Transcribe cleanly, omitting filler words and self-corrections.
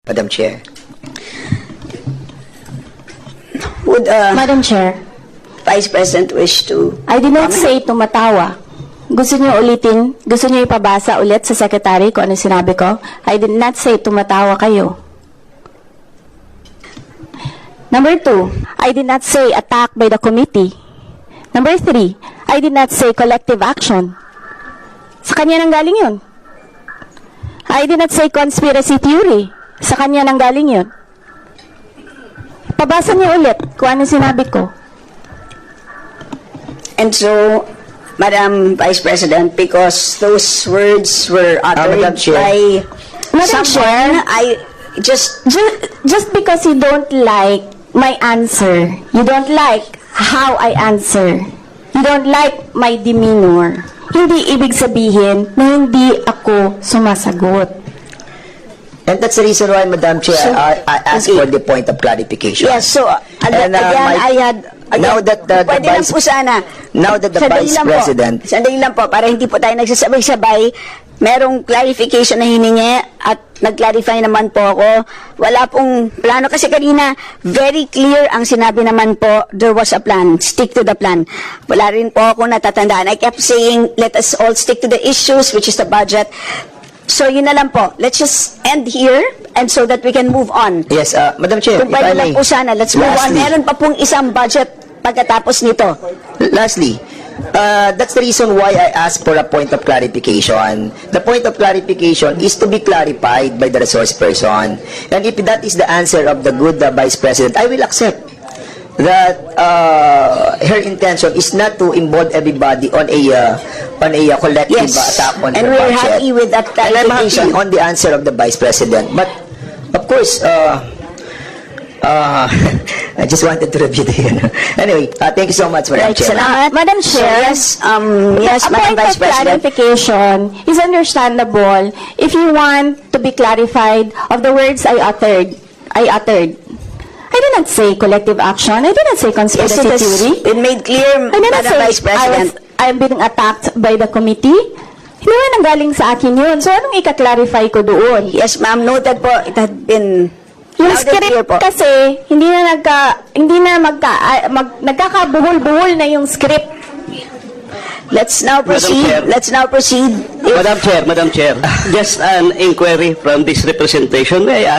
Madam Chair. Would Madam Chair, Vice President wish to I did not comment? say tumatawa. Gusto niyo ulitin? Gusto niyo ipabasa ulit sa Secretary kung ano sinabi ko? I did not say tumatawa kayo. Number 2, I did not say attack by the committee. Number 3, I did not say collective action. Sa kanya nang galing yun. I did not say conspiracy theory. Sa kanya nang galing yun. Pabasa niyo ulit kung ano sinabi ko. And so, Madam Vice President, because those words were uttered Madam Chair. by Madam someone, Chair. I just Just because you don't like my answer, you don't like how I answer, you don't like my demeanor, hindi ibig sabihin na hindi ako sumasagot. And that's the reason why, Madam Chair, So, I asked okay. for the point of clarification. yes, so And, again, my- I had now that the pwede lang Vice- po sana. now that the Sandali Vice lang President- po, sandali lang po, para hindi po tayo nagsasabay-sabay, merong clarification na hiningi at nag-clarify naman po ako. Wala pong plano kasi kanina very clear ang sinabi naman po, there was a plan, stick to the plan. Wala rin po ako natatandaan. I kept saying, let us all stick to the issues, which is the budget. So yun na lang po. Let's just end here and so that we can move on. Yes, Madam Chair, Kung if I pwede lang may. po sana, let's move on. Lastly. Meron pa pong isang budget pagkatapos nito. Lastly, that's the reason why I asked for a point of clarification. The point of clarification is to be clarified by the resource person. And if that is the answer of the good Vice President, I will accept that her intention is not to involve everybody on a collective Yes, attack on and the we're budget. happy with that And I'm clarification. happy on the answer of the Vice President. But, of course, I just wanted to review the anyway, thank you so much, Madam Right, Chair. salamat. Madam So, Chair, yes, a Madam point Vice of President. clarification is understandable if you want to be clarified of the words I uttered. I did not say collective action. I did not say Yes, conspiracy it has theory. been made clear, I did not Madam say Vice President. I'm being attacked by the committee. Hindi naman nanggaling sa akin yun. So, anong ika-clarify ko doon? Yes, ma'am, noted po. It had been Yung loud and clear script po. kasi, nagkakabuhol-buhol na yung script. Let's now proceed. Chair. Let's now proceed. If- Madam Chair, just an inquiry from this representation. May I ask